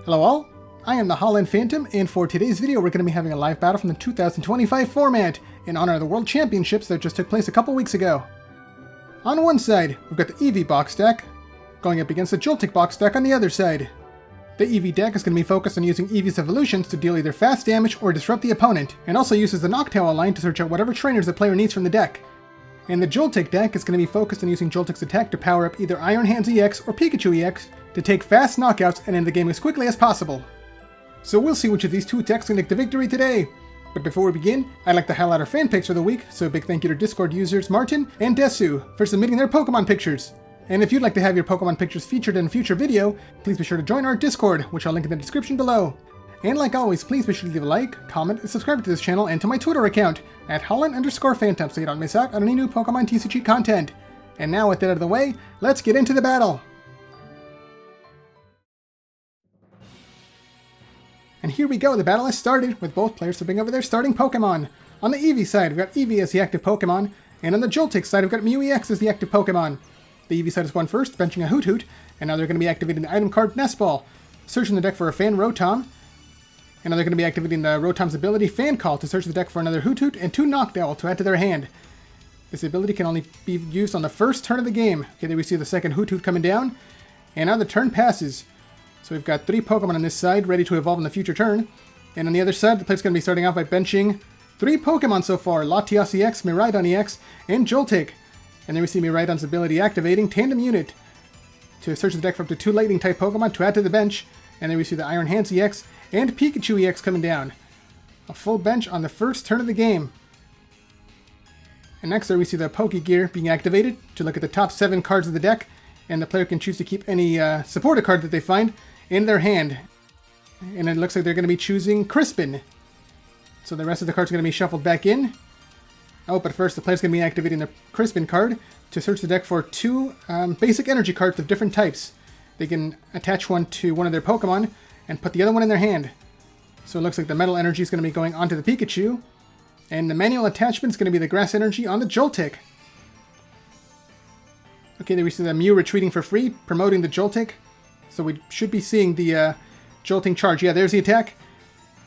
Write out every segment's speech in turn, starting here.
Hello all, I am the Holland Phantom, and for today's video we're going to be having a live battle from the 2025 format in honor of the World Championships that just took place a couple weeks ago. On one side, we've got the EeveeBox deck, going up against the JoltikBox deck on the other side. The Eevee deck is going to be focused on using Eevee's evolutions to deal either fast damage or disrupt the opponent, and also uses the Noctowl line to search out whatever trainers the player needs from the deck. And the Joltik deck is going to be focused on using Joltik's attack to power up either Iron Hands EX or Pikachu EX to take fast knockouts and end the game as quickly as possible. So we'll see which of these two decks can nick the victory today. But before we begin, I'd like to highlight our fan picks for the week, so a big thank you to Discord users Martin and Desu for submitting their Pokemon pictures. And if you'd like to have your Pokemon pictures featured in a future video, please be sure to join our Discord, which I'll link in the description below. And like always, please be sure to leave a like, comment, and subscribe to this channel and to my Twitter account at Holland_Phantom so you don't miss out on any new Pokemon TCG content. And now with that out of the way, let's get into the battle! And here we go, the battle has started, with both players flipping over their starting Pokemon. On the Eevee side, we've got Eevee as the active Pokemon, and on the Joltik side, we've got Mew EX as the active Pokemon. The Eevee side is going first, benching a Hoot, and now they're going to be activating the item card Nest Ball, searching the deck for a Fan Rotom, and now they're going to be activating the Rotom's ability Fan Call to search the deck for another Hoot and two Noctowl to add to their hand. This ability can only be used on the first turn of the game. Okay, there we see the second Hoot coming down, and now the turn passes. So we've got three Pokemon on this side ready to evolve in the future turn, and on the other side, the player's going to be starting off by benching three Pokemon so far, Latias EX, Miraidon EX, and Joltik. And then we see Miraidon's ability activating Tandem Unit to search the deck for up to two Lightning-type Pokemon to add to the bench. And then we see the Iron Hands EX and Pikachu EX coming down. A full bench on the first turn of the game. And next there we see the Pokegear being activated to look at the top 7 cards of the deck, and the player can choose to keep any supported card that they find in their hand. And it looks like they're going to be choosing Crispin. So the rest of the cards are going to be shuffled back in. Oh, but first the player's going to be activating the Crispin card to search the deck for two basic energy cards of different types. They can attach one to one of their Pokemon and put the other one in their hand. So it looks like the Metal Energy is going to be going onto the Pikachu, and the manual attachment is going to be the Grass Energy on the Joltik. Okay, there we see the Mew retreating for free, promoting the Joltik. So we should be seeing the Jolting Charge. Yeah, there's the attack.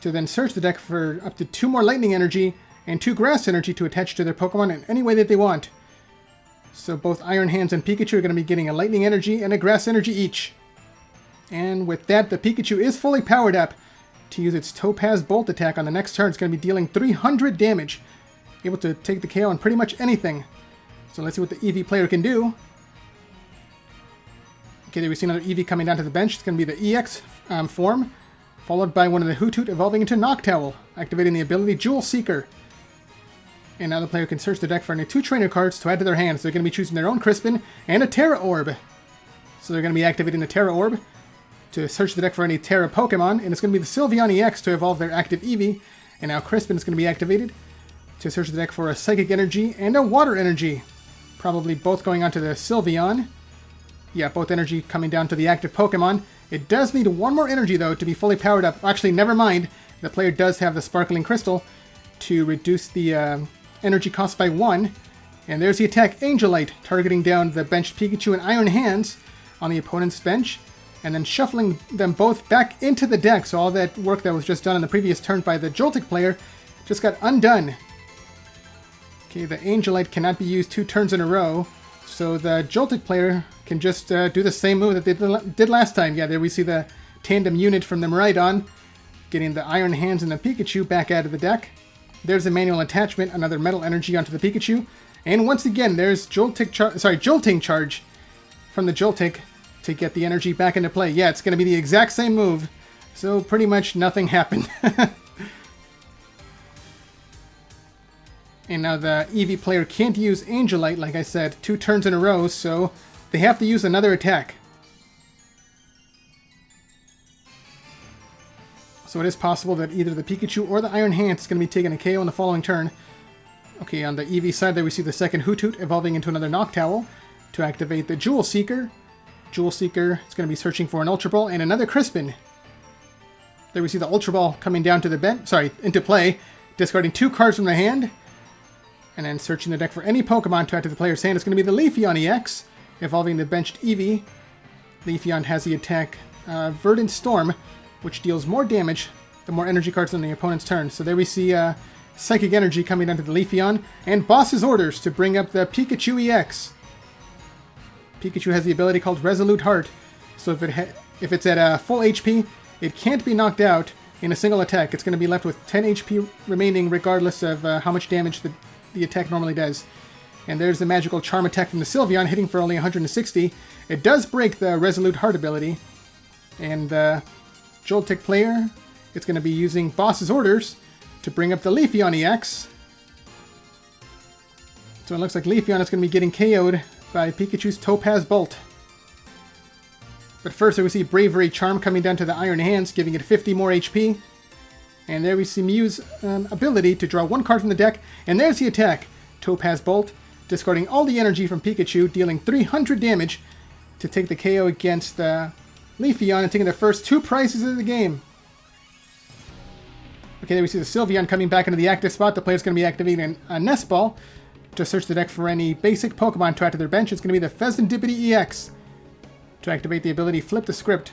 To then search the deck for up to 2 more Lightning Energy and 2 Grass Energy to attach to their Pokemon in any way that they want. So both Iron Hands and Pikachu are going to be getting a Lightning Energy and a Grass Energy each. And with that, the Pikachu is fully powered up to use its Topaz Bolt attack on the next turn. It's going to be dealing 300 damage, able to take the KO on pretty much anything. So let's see what the Eevee player can do. Okay, there we see another Eevee coming down to the bench. It's going to be the EX form, followed by one of the Hoot evolving into Noctowl, activating the ability Jewel Seeker. And now the player can search the deck for any 2 trainer cards to add to their hands. They're going to be choosing their own Crispin and a Terra Orb. So they're going to be activating the Terra Orb to search the deck for any Terra Pokemon, and it's going to be the Sylveon EX to evolve their active Eevee. And now Crispin is going to be activated to search the deck for a Psychic Energy and a Water Energy. Probably both going onto the Sylveon. Yeah, both energy coming down to the active Pokemon. It does need 1 more energy, though, to be fully powered up. Actually, never mind. The player does have the Sparkling Crystal to reduce the energy cost by 1. And there's the attack, Angelite, targeting down the benched Pikachu and Iron Hands on the opponent's bench, and then shuffling them both back into the deck. So all that work that was just done in the previous turn by the Joltik player just got undone. Okay, the Angelite cannot be used 2 turns in a row, so the Joltik player can just do the same move that they did last time. Yeah, there we see the Tandem Unit from the Miraidon, getting the Iron Hands and the Pikachu back out of the deck. There's a manual attachment, another Metal Energy onto the Pikachu. And once again, there's Jolting Charge from the Joltik to get the energy back into play. Yeah, it's going to be the exact same move, so pretty much nothing happened. And now the Eevee player can't use Angelite, like I said, 2 turns in a row, so they have to use another attack. So it is possible that either the Pikachu or the Iron Hands is going to be taking a KO in the following turn. Okay, on the Eevee side there we see the second Hoot evolving into another Noctowl to activate the Jewel Seeker. Jewel Seeker is going to be searching for an Ultra Ball and another Crispin. There we see the Ultra Ball coming down to the bench, into play, discarding 2 cards from the hand, and then searching the deck for any Pokemon to add to the player's hand. It's going to be the Leafeon EX, evolving the benched Eevee. Leafeon has the attack Verdant Storm which deals more damage the more energy cards on the opponent's turn. So there we see Psychic Energy coming down to the Leafeon, and Boss's Orders to bring up the Pikachu EX. Pikachu has the ability called Resolute Heart, so if it's at full HP, it can't be knocked out in a single attack. It's going to be left with 10 HP remaining regardless of how much damage the attack normally does. And there's the magical Charm attack from the Sylveon, hitting for only 160. It does break the Resolute Heart ability, and the Joltik player is going to be using Boss's Orders to bring up the Leafeon EX. So it looks like Leafeon is going to be getting KO'd by Pikachu's Topaz Bolt. But first we see Bravery Charm coming down to the Iron Hands, giving it 50 more HP. And there we see Mew's ability to draw one card from the deck, and there's the attack. Topaz Bolt, discarding all the energy from Pikachu, dealing 300 damage to take the KO against Leafeon and taking the first 2 prizes of the game. Okay, there we see the Sylveon coming back into the active spot. The player's going to be activating a Nest Ball to search the deck for any basic Pokemon to add to their bench. It's going to be the Fezandipity EX. To activate the ability Flip the Script,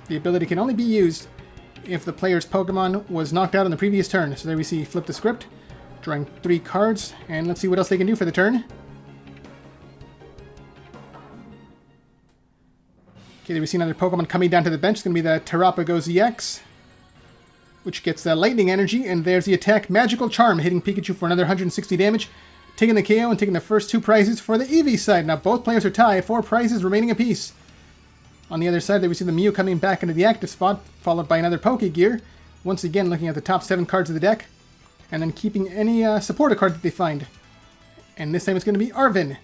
the ability can only be used if the player's Pokemon was knocked out on the previous turn. So there we see Flip the Script, drawing 3 cards, and let's see what else they can do for the turn. Okay, there we see another Pokemon coming down to the bench. It's going to be the Terapagos EX, which gets Lightning Energy, and there's the attack Magical Charm, hitting Pikachu for another 160 damage, taking the KO and taking the first 2 prizes for the Eevee side. Now both players are tied, 4 prizes remaining apiece. On the other side, there we see the Mew coming back into the active spot, followed by another Pokegear. Once again, looking at the top 7 cards of the deck, and then keeping any supporter card that they find. And this time it's going to be Arven,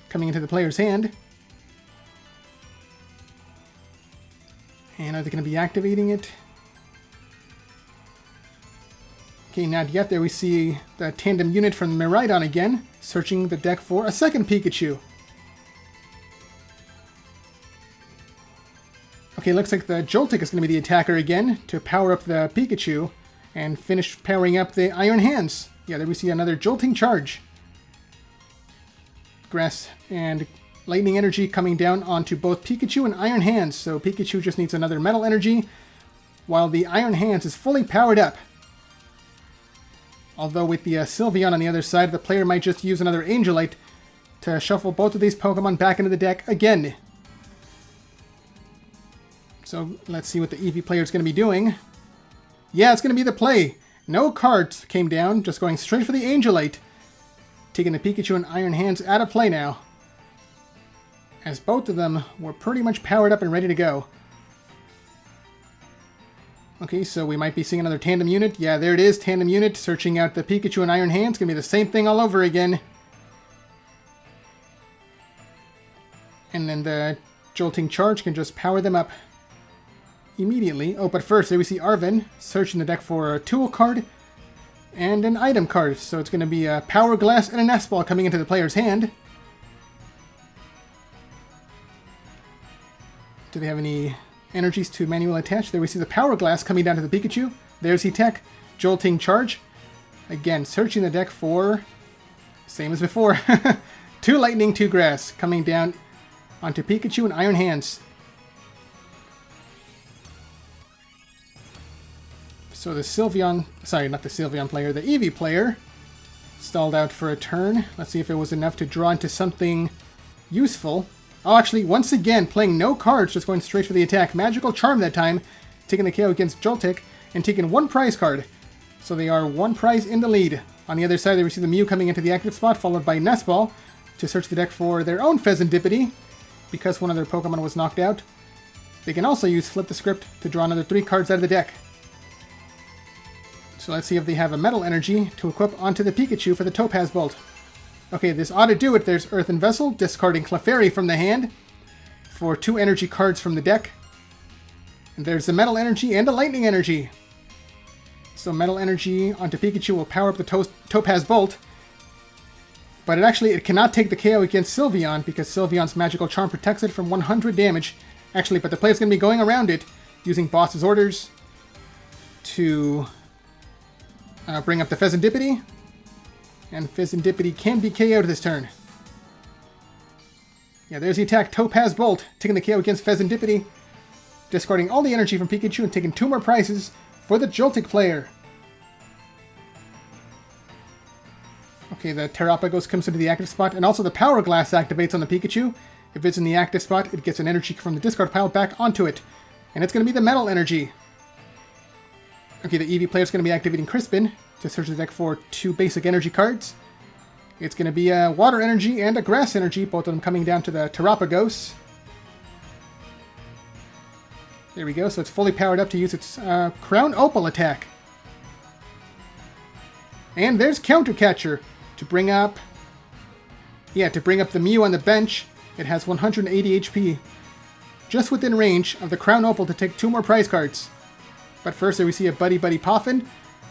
coming into the player's hand. And are they going to be activating it? Okay, not yet. There we see the Tandem Unit from Miraidon again, searching the deck for a second Pikachu. Okay, looks like the Joltik is going to be the attacker again to power up the Pikachu and finish powering up the Iron Hands. Yeah, there we see another Jolting Charge. Grass and Lightning Energy coming down onto both Pikachu and Iron Hands. So Pikachu just needs another Metal Energy, while the Iron Hands is fully powered up. Although with the Sylveon on the other side, the player might just use another Angelite to shuffle both of these Pokemon back into the deck again. So let's see what the Eevee player is going to be doing. Yeah, it's going to be the play. No cards came down, just going straight for the Angelite. Taking the Pikachu and Iron Hands out of play now, as both of them were pretty much powered up and ready to go. Okay, so we might be seeing another Tandem Unit. Yeah, there it is, Tandem Unit, searching out the Pikachu and Iron Hands. It's going to be the same thing all over again. And then the Jolting Charge can just power them up immediately. Oh, but first, there we see Arven searching the deck for a tool card and an item card. So it's going to be a Power Glass and a Nest Ball coming into the player's hand. Do they have any energies to manually attach? There we see the Power Glass coming down to the Pikachu. There's the tech, Jolting Charge. Again, searching the deck for, same as before, 2 Lightning, 2 Grass coming down onto Pikachu and Iron Hands. So the Sylveon, sorry, not the Sylveon player, the Eevee player stalled out for a turn. Let's see if it was enough to draw into something useful. Oh, actually, once again, playing no cards, just going straight for the attack. Magical Charm that time, taking the KO against Joltik, and taking 1 prize card. So they are 1 prize in the lead. On the other side, we see the Mew coming into the active spot, followed by Nest Ball, to search the deck for their own Fezandipity, because one of their Pokemon was knocked out. They can also use Flip the Script to draw another 3 cards out of the deck. So let's see if they have a Metal Energy to equip onto the Pikachu for the Topaz Bolt. Okay, this ought to do it. There's Earthen Vessel, discarding Clefairy from the hand for 2 energy cards from the deck. And there's the Metal Energy and a Lightning Energy. So Metal Energy onto Pikachu will power up the Topaz Bolt. But it cannot take the KO against Sylveon, because Sylveon's Magical Charm protects it from 100 damage. Actually, but the player's going to be going around it, using Boss's Orders to bring up the Fezandipity. And Fezandipity can be KO'd this turn. Yeah, there's the attack, Topaz Bolt, taking the KO against Fezandipity. discarding all the energy from Pikachu and taking 2 more prizes for the Joltik player. Okay, the Terapagos comes into the active spot, and also the Power Glass activates on the Pikachu. If it's in the active spot, it gets an energy from the discard pile back onto it. And it's going to be the Metal Energy. Okay, the Eevee player is going to be activating Crispin to search the deck for 2 basic energy cards. It's going to be a Water Energy and a Grass Energy, both of them coming down to the Terapagos. There we go, so it's fully powered up to use its Crown Opal attack. And there's Counter Catcher to bring up... Yeah, to bring up the Mew on the bench. It has 180 HP. Just within range of the Crown Opal to take 2 more prize cards. But first there we see a Buddy Buddy Poffin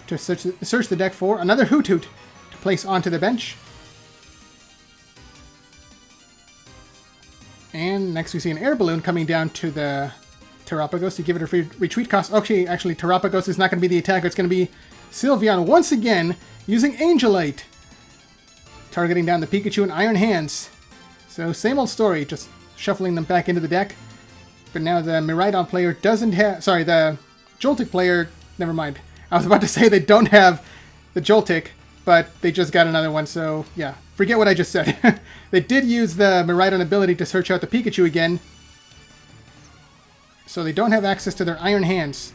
to search the deck for another Hoot Hoot to place onto the bench. And next we see an Air Balloon coming down to the Terapagos to give it a free retreat cost. Okay, actually Terapagos is not going to be the attacker. It's going to be Sylveon once again using Angelite. Targeting down the Pikachu and Iron Hands. So same old story, just shuffling them back into the deck. But now the Miraidon player doesn't have... Sorry, the Joltik player... Never mind. I was about to say they don't have the Joltik, but they just got another one, so yeah. Forget what I just said. They did use the Miraidon ability to search out the Pikachu again. So they don't have access to their Iron Hands.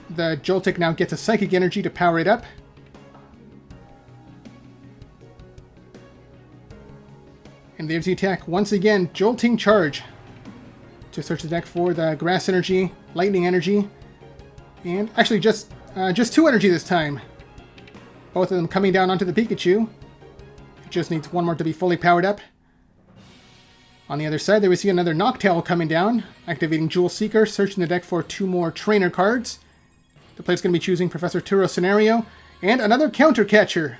The Joltik now gets a Psychic Energy to power it up. And there's the attack. Once again, Jolting Charge. To search the deck for the Grass Energy, Lightning Energy, and actually just 2 energy this time. Both of them coming down onto the Pikachu. It just needs 1 more to be fully powered up. On the other side, there we see another Noctowl coming down, activating Jewel Seeker, searching the deck for 2 more trainer cards. The player's going to be choosing Professor Turo's Scenario, and another Counter Catcher.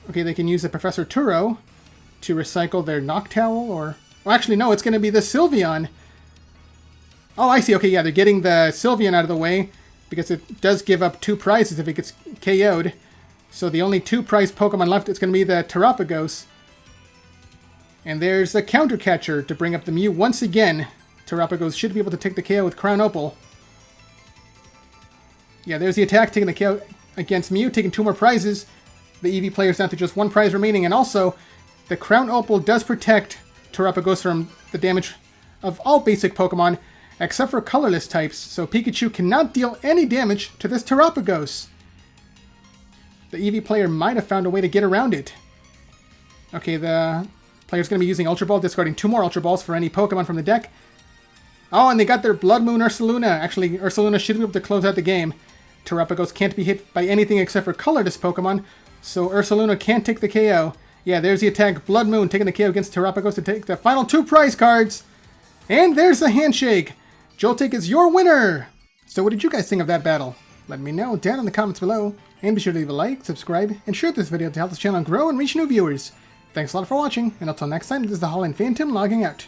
Okay, they can use the Professor Turo to recycle their Noctowl, or... Well, actually, no, it's going to be the Sylveon. Oh, I see. Okay, yeah, they're getting the Sylveon out of the way, because it does give up 2 prizes if it gets KO'd. So the only 2 prize Pokemon left is going to be the Terapagos. And there's the Counter Catcher to bring up the Mew once again. Terapagos should be able to take the KO with Crown Opal. Yeah, there's the attack, taking the KO against Mew, taking 2 more prizes. The Eevee player's down to just 1 prize remaining, and also, the Crown Opal does protect Terapagos from the damage of all basic Pokemon, except for colorless types, so Pikachu cannot deal any damage to this Terapagos. The Eevee player might have found a way to get around it. Okay, the player's going to be using Ultra Ball, discarding 2 more Ultra Balls for any Pokemon from the deck. Oh, and they got their Blood Moon Ursaluna. Actually, Ursaluna should be able to close out the game. Terapagos can't be hit by anything except for colorless Pokemon, so Ursaluna can't take the KO. Yeah, there's the attack. Blood Moon taking the KO against Terapagos to take the final 2 prize cards. And there's the handshake. Joltik is your winner. So what did you guys think of that battle? Let me know down in the comments below. And be sure to leave a like, subscribe, and share this video to help this channel grow and reach new viewers. Thanks a lot for watching, and until next time, this is the Holland Phantom logging out.